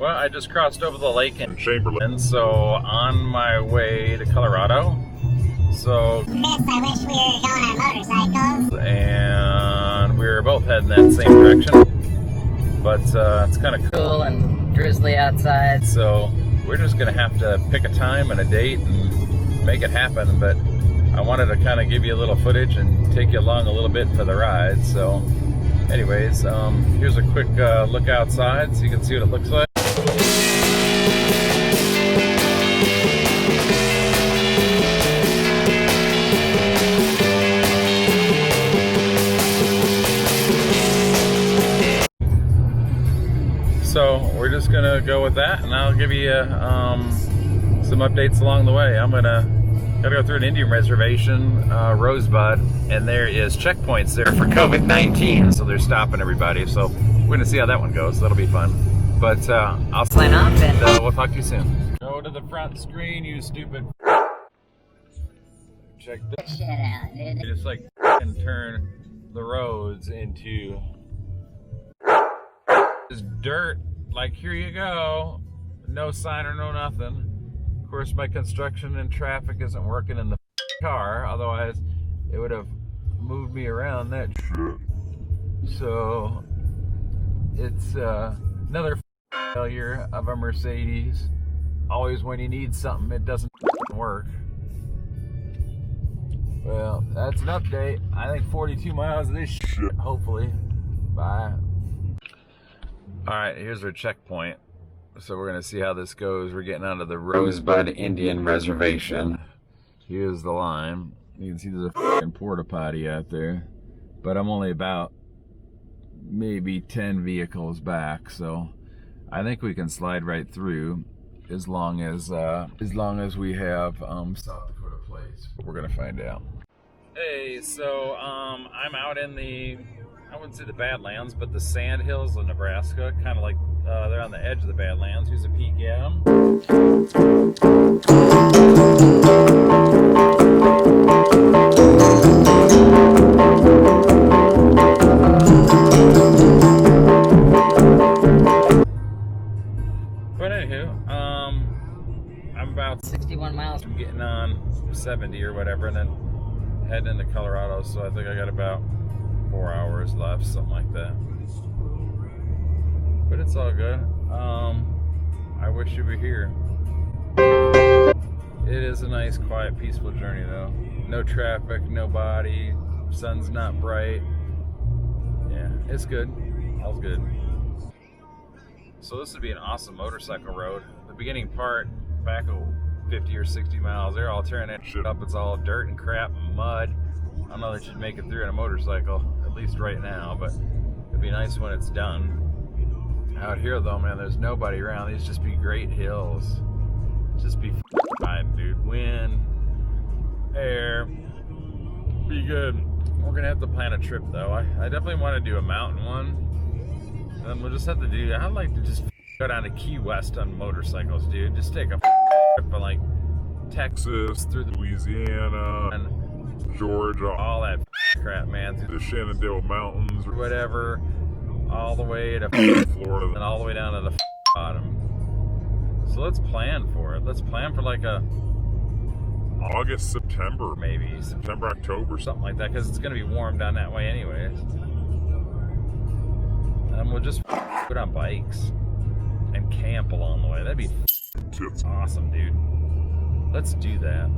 Well, I just crossed over the lake in Chamberlain, so on my way to Colorado. So, Miss, I wish we were going on motorcycles. And we were both heading that same direction. But it's kind of cool and drizzly outside, so we're just gonna have to pick a time and a date and make it happen. But I wanted to kind of give you a little footage and take you along a little bit for the ride. So anyways, here's a quick look outside so you can see what it looks like. So we're just gonna go with that, and I'll give you some updates along the way. Gotta go through an Indian reservation, Rosebud, and there is checkpoints there for COVID-19, so they're stopping everybody. So we're gonna see how that one goes. That'll be fun. But I'll sign off, and we'll talk to you soon. Go to the front screen, you stupid. Check this shit out, dude. You just like and turn the roads into just dirt. Like, here you go. No sign or no nothing. Of course, my construction and traffic isn't working in the car. Otherwise, it would have moved me around that shit. So, it's another failure of a Mercedes. Always when you need something, it doesn't work. Well, that's an update. I think 42 miles of this shit, hopefully. Bye. Alright, here's our checkpoint. So we're gonna see how this goes. We're getting out of the Rosebud Indian Reservation. Here's the line. You can see there's a fucking porta potty out there. But I'm only about maybe 10 vehicles back, so I think we can slide right through as long as we have South Dakota plates. But we're gonna find out. Hey, so I'm out in the, I wouldn't say the Badlands, but the sand hills of Nebraska, kind of like they're on the edge of the Badlands. Here's a peek at them. But anywho, I'm about 61 miles from getting on 70 or whatever, and then heading into Colorado. So I think I got about 4 hours left, something like that. But it's all good. I wish you were here. It is a nice, quiet, peaceful journey though. No traffic, nobody, sun's not bright. Yeah, it's good. All's good. So this would be an awesome motorcycle road. The beginning part, back 50 or 60 miles, they're all tearing that shit up. It's all dirt and crap and mud. I don't know that you'd make it through in a motorcycle, at least right now, but it'd be nice when it's done. Out here though, man, there's nobody around. These just be great hills. Just be fine, dude. Wind, air, be good. We're gonna have to plan a trip though. I definitely want to do a mountain one. And we'll just have to do, I'd like to just go down to Key West on motorcycles, dude. Just take a trip from like Texas through Louisiana and Georgia, all that crap, man, through the Shenandoah Mountains or whatever, all the way to Florida and all the way down to the bottom. So let's plan for it. Let's plan for like a August, September, maybe September, October, something like that, because it's gonna be warm down that way anyways. And we'll just put on bikes and camp along the way. That'd be awesome, dude. Let's do that.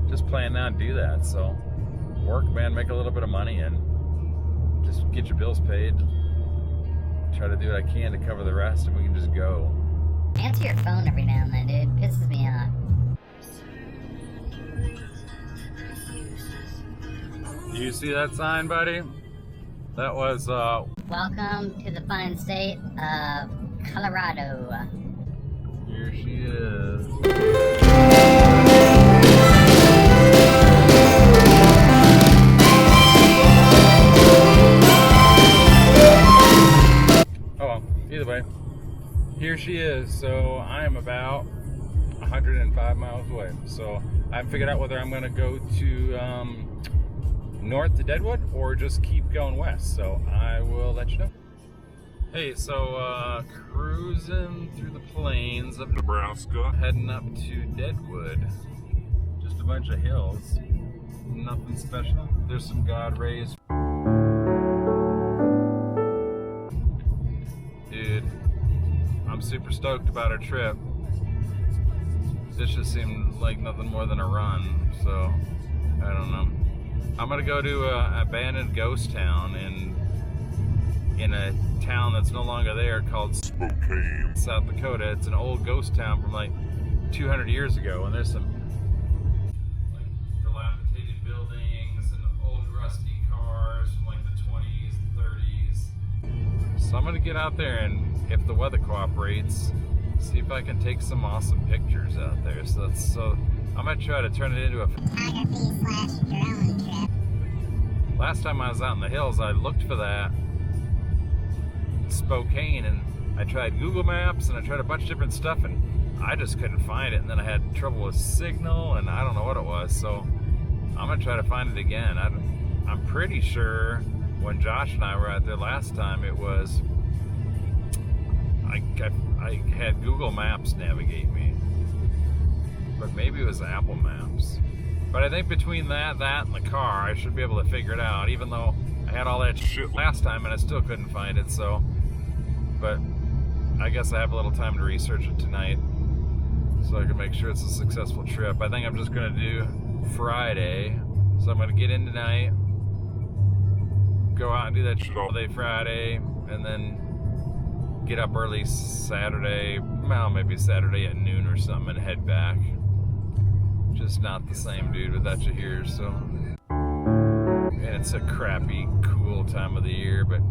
Just plan now and do that. So work, man, make a little bit of money and just get your bills paid. Try to do what I can to cover the rest, and we can just go. Answer your phone every now and then, dude. Pisses me off. You see that sign, buddy? That was welcome to the fine state of Colorado. Here she is. Oh well, either way, here she is. So I am about 105 miles away. So I haven't figured out whether I'm going to go to north to Deadwood or just keep going west. So I will let you know. Hey, so cruising through the plains of Nebraska, heading up to Deadwood. Just a bunch of hills. Nothing special. There's some God rays. Dude, I'm super stoked about our trip. This just seemed like nothing more than a run, so I don't know. I'm gonna go to an abandoned ghost town in a town that's no longer there called Spokane, South Dakota. It's an old ghost town from like 200 years ago, and there's some like dilapidated buildings and old rusty cars from like the 20s and 30s. So I'm gonna get out there and, if the weather cooperates, see if I can take some awesome pictures out there. So I'm gonna try to turn it into a photography/drone trip. Last time I was out in the hills, I looked for that Spokane, and I tried Google Maps and I tried a bunch of different stuff, and I just couldn't find it. And then I had trouble with signal, and I don't know what it was. So I'm gonna try to find it again. I'm pretty sure when Josh and I were out there last time, it was I had Google Maps navigate me, but maybe it was Apple Maps. But I think between that and the car, I should be able to figure it out, even though I had all that shit last time and I still couldn't find it. So, but I guess I have a little time to research it tonight so I can make sure it's a successful trip. I think I'm just gonna do Friday, so I'm gonna get in tonight, go out and do that shit all day Friday, and then get up early Saturday, well, maybe Saturday at noon or something, and head back. Just not the same, dude, without you here. So, and it's a crappy, cool time of the year, but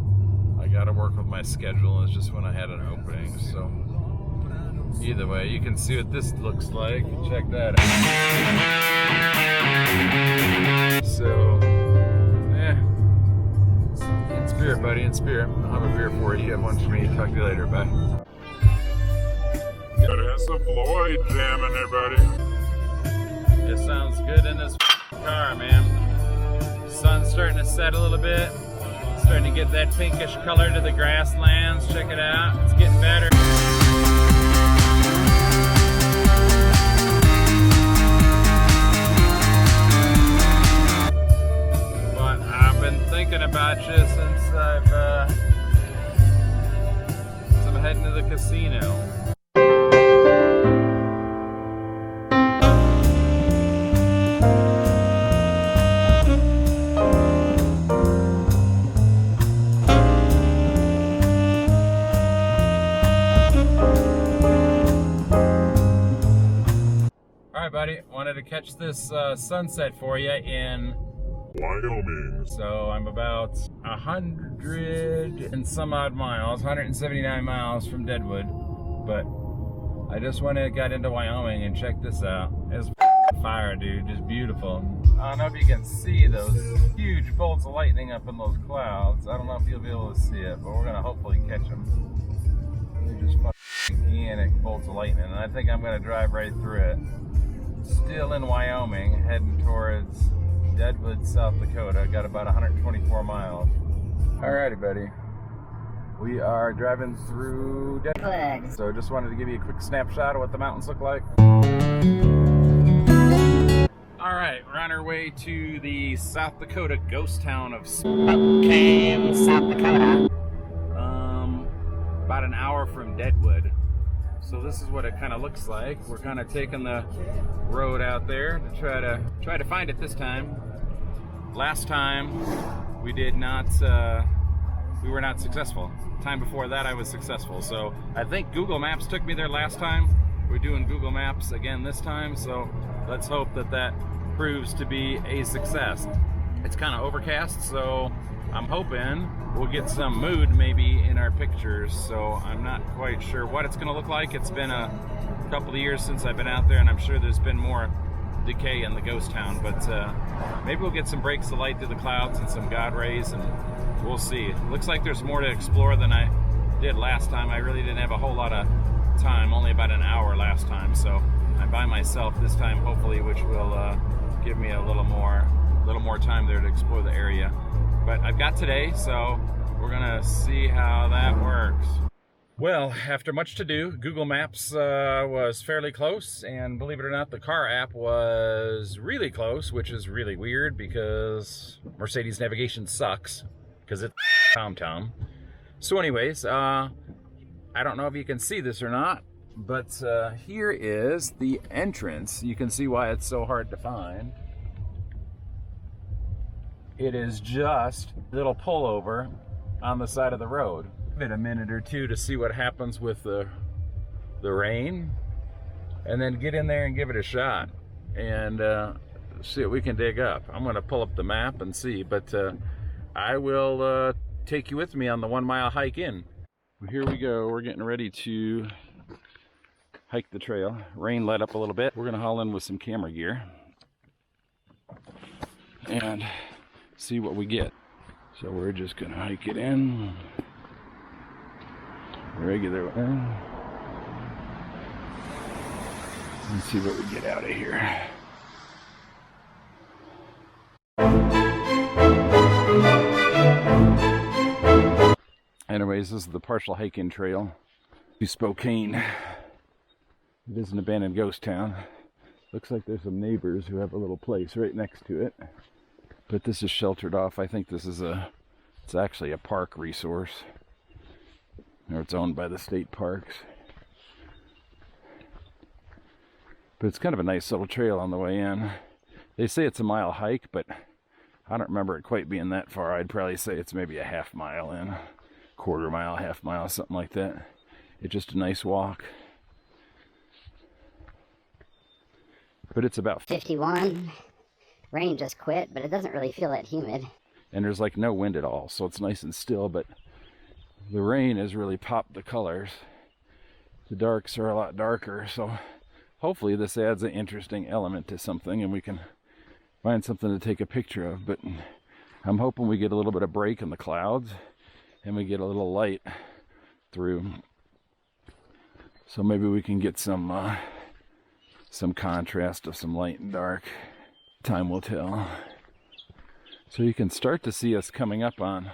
I gotta work with my schedule. It's just when I had an opening. So, either way, you can see what this looks like. Check that out. So, in spirit, buddy, in spirit. I'll have a beer for you. You have one for me. Talk to you later. Bye. Gotta have some Floyd jamming there, buddy. It sounds good in this car, man. Sun's starting to set a little bit. Starting to get that pinkish color to the grasslands. Check it out. It's getting better. But I've been thinking about you since I'm heading to the casino. Buddy, wanted to catch this sunset for you in Wyoming. So I'm about 100 and some odd miles, 179 miles from Deadwood, but I just got into Wyoming and checked this out. It's fire, dude, just beautiful. I don't know if you can see those huge bolts of lightning up in those clouds. I don't know if you'll be able to see it, but we're gonna hopefully catch them. They're just gigantic bolts of lightning, and I think I'm gonna drive right through it. Still in Wyoming, heading towards Deadwood, South Dakota. Got about 124 miles. Alrighty, buddy. We are driving through Deadwood. So just wanted to give you a quick snapshot of what the mountains look like. Alright, we're on our way to the South Dakota ghost town of Spokane, South Dakota. About an hour from Deadwood. So this is what it kind of looks like. We're kind of taking the road out there to try to find it this time. Last time we did not, we were not successful. Time before that I was successful. So I think Google Maps took me there last time. We're doing Google Maps again this time. So let's hope that that proves to be a success. It's kind of overcast, so I'm hoping we'll get some mood maybe in our pictures. So I'm not quite sure what it's going to look like. It's been a couple of years since I've been out there, and I'm sure there's been more decay in the ghost town, but maybe we'll get some breaks of light through the clouds and some God rays, and we'll see. Looks like there's more to explore than I did last time. I really didn't have a whole lot of time, only about an hour last time, so I'm by myself this time, hopefully, which will give me a little more time there to explore the area. But I've got today, so we're we're gonna see how that works. Well, after much to do, Google Maps was fairly close, and believe it or not, the car app was really close, which is really weird because Mercedes navigation sucks because it's TomTom. So anyways, I don't know if you can see this or not, but here is the entrance. You can see why it's so hard to find. It is just a little pullover on the side of the road. Give it a minute or two to see what happens with the rain, and then get in there and give it a shot and see what we can dig up. I'm going to pull up the map and see, but I will take you with me on the 1 mile hike in. Here we go. We're getting ready to hike the trail. Rain let up a little bit. We're going to haul in with some camera gear and see what we get. So we're just going to hike it in regular way and see what we get out of here. Anyways, this is the partial hike-in trail to Spokane. It is an abandoned ghost town. Looks like there's some neighbors who have a little place right next to it. But this is sheltered off. I think this is it's actually a park resource. Or it's owned by the state parks. But it's kind of a nice little trail on the way in. They say it's a mile hike, but I don't remember it quite being that far. I'd probably say it's maybe a half mile in. Quarter mile, half mile, something like that. It's just a nice walk. But it's about 51. Rain just quit, but it doesn't really feel that humid. And there's like no wind at all, so it's nice and still, but the rain has really popped the colors. The darks are a lot darker, so hopefully this adds an interesting element to something and we can find something to take a picture of. But I'm hoping we get a little bit of break in the clouds and we get a little light through. So maybe we can get some contrast of some light and dark. Time will tell. So you can start to see us coming up on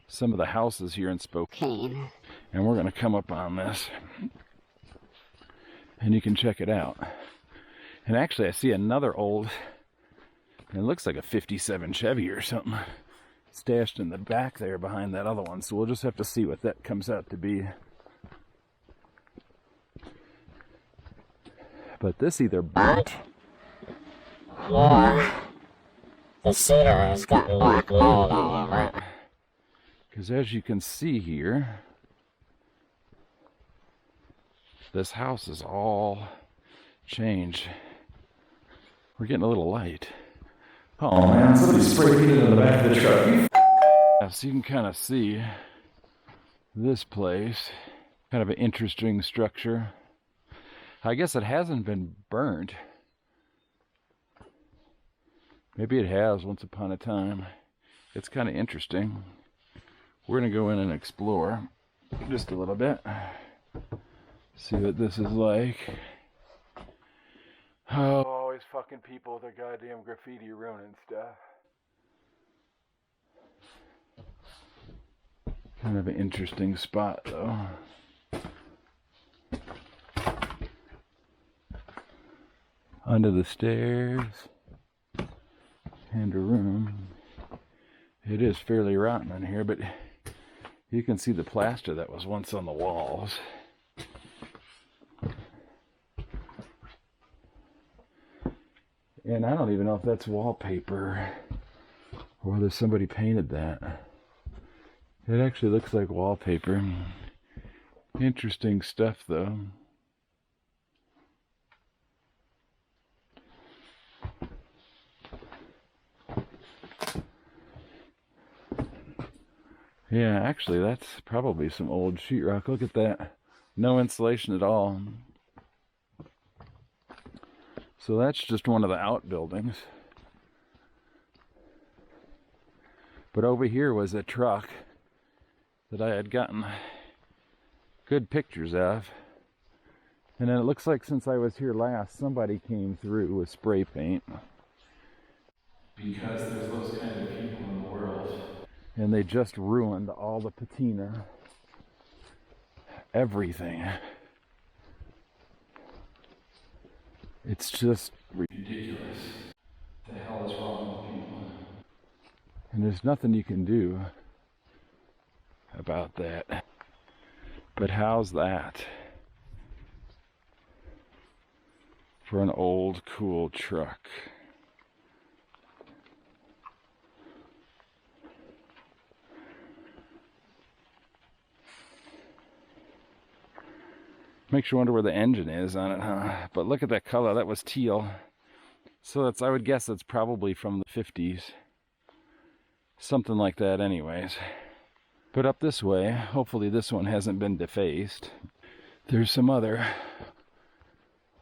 some of the houses here in Spokane. And we're going to come up on this and you can check it out. And actually I see another old, it looks like a 57 Chevy or something stashed in the back there behind that other one. So we'll just have to see what that comes out to be. But this either burnt or the cedar has got black mold all over it. Because as you can see here, this house is all changed. We're getting a little light. Oh man, somebody sprayed painted in the back of the truck. Yeah, so you can kind of see this place. Kind of an interesting structure. I guess it hasn't been burnt. Maybe it has once upon a time. It's kind of interesting. We're going to go in and explore just a little bit. See what this is like. Oh, always fucking people with their goddamn graffiti ruining stuff. Kind of an interesting spot though. Under the stairs and a room. It is fairly rotten in here, but you can see the plaster that was once on the walls. And I don't even know if that's wallpaper or whether somebody painted that. It actually looks like wallpaper. Interesting stuff though. Yeah, actually that's probably some old sheetrock. Look at that. No insulation at all. So that's just one of the outbuildings. But over here was a truck that I had gotten good pictures of. And then it looks like since I was here last, somebody came through with spray paint. Because there's those kind of people in the world, And they just ruined all the patina. Everything. It's just ridiculous. What the hell is wrong with people? And there's nothing you can do about that. But how's that for an old, cool truck? Makes you wonder where the engine is on it, huh? But look at that color. That was teal. So that's, I would guess that's probably from the 50s. Something like that anyways. But up this way, hopefully this one hasn't been defaced. There's some other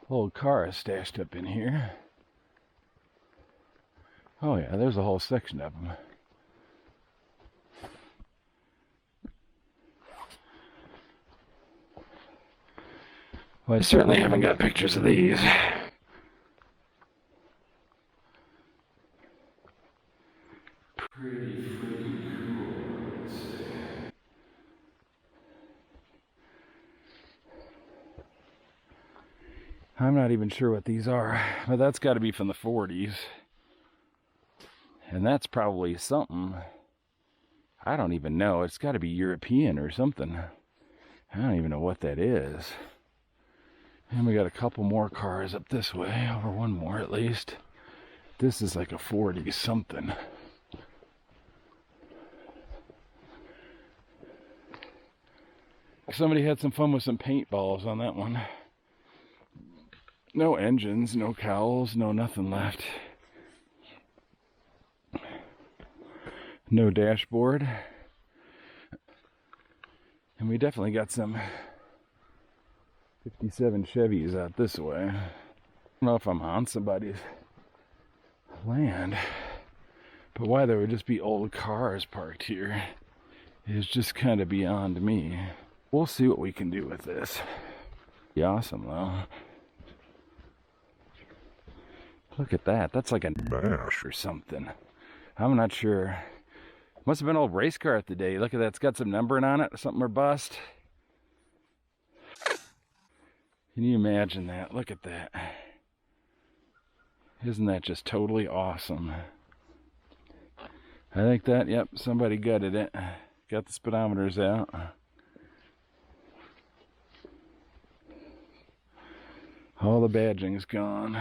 old cars stashed up in here. Oh yeah, there's a whole section of them. Well, I certainly haven't got pictures of these. Pretty freaking cool, I would say. I'm not even sure what these are, but that's got to be from the 40s. And that's probably something. I don't even know. It's got to be European or something. I don't even know what that is. And we got a couple more cars up this way, or one more at least. This is like a 40 something. Somebody had some fun with some paintballs on that one. No engines, no cowls, no nothing left. No dashboard. And we definitely got some 57 Chevys out this way. I don't know if I'm on somebody's land, but why there would just be old cars parked here is just kind of beyond me. We'll see what we can do with this. Be awesome though. Look at that. That's like a Nash or something. I'm not sure. Must have been an old race car at the day. Look at that. It's got some numbering on it. Something or bust. Can you imagine that? Look at that. Isn't that just totally awesome? I think that, yep, somebody gutted it. Got the speedometers out. All the badging's gone.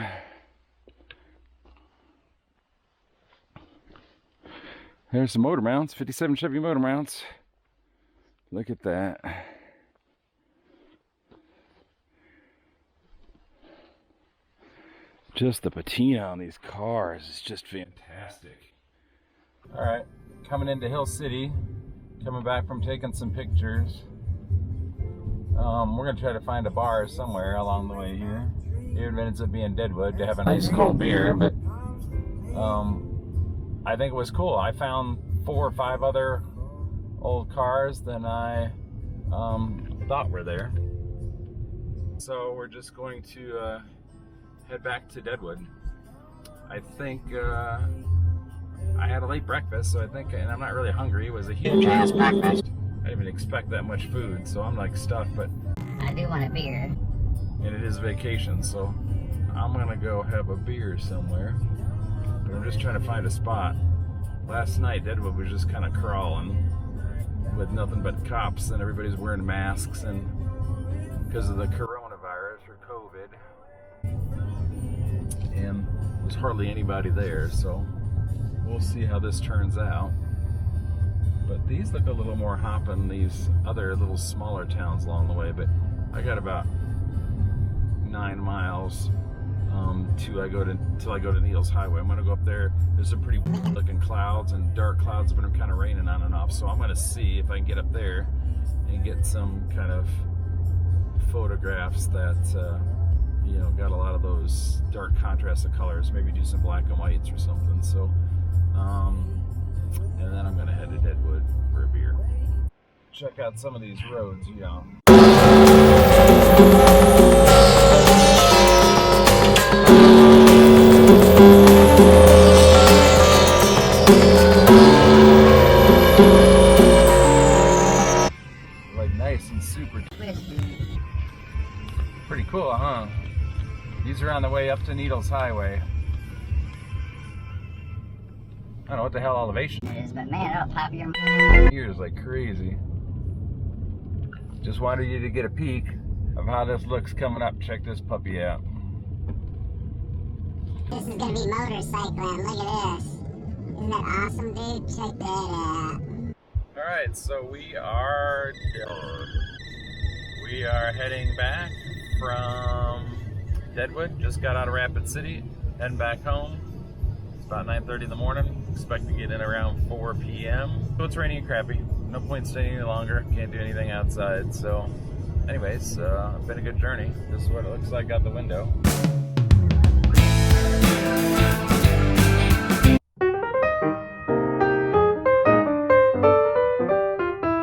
There's some motor mounts, 57 Chevy motor mounts. Look at that. Just the patina on these cars is just fantastic. All right, coming into Hill City, coming back from taking some pictures. We're gonna try to find a bar somewhere along the way here. Even if it ends up being Deadwood to have a nice cold beer, but I think it was cool. I found 4 or 5 other old cars than I thought were there. So we're just going to head back to Deadwood. I think I had a late breakfast, so I think, and I'm not really hungry. It was a huge ass breakfast. I didn't even expect that much food, so I'm like stuffed, but I do want a beer. And it is vacation, so I'm gonna go have a beer somewhere. But I'm just trying to find a spot. Last night, Deadwood was just kind of crawling with nothing but cops, and everybody's wearing masks, and because of the coronavirus or COVID, and there's hardly anybody there, so we'll see how this turns out. But these look a little more hopping, these other little smaller towns along the way, but I got about 9 miles till I go to Neal's Highway. I'm gonna go up there. There's some pretty looking clouds and dark clouds, but I'm kind of raining on and off, so I'm gonna see if I can get up there and get some kind of photographs that you know, got a lot of those dark contrasts of colors, maybe do some black and whites or something. So and then I'm gonna head to Deadwood for a beer. Check out some of these roads, you know. on the way up to Needles Highway. I don't know what the hell elevation It is, but man, it'll pop your here is like crazy. Just wanted you to get a peek of how this looks coming up. Check this puppy out. This is gonna be motorcycling. Look at this. Isn't that awesome, dude? Check that out. All right, so we are heading back from Deadwood. Just got out of Rapid City, heading back home. It's about 9:30 in the morning. Expect to get in around 4 p.m. So it's raining and crappy. No point staying any longer. Can't do anything outside. So, anyways, been a good journey. This is what it looks like out the window.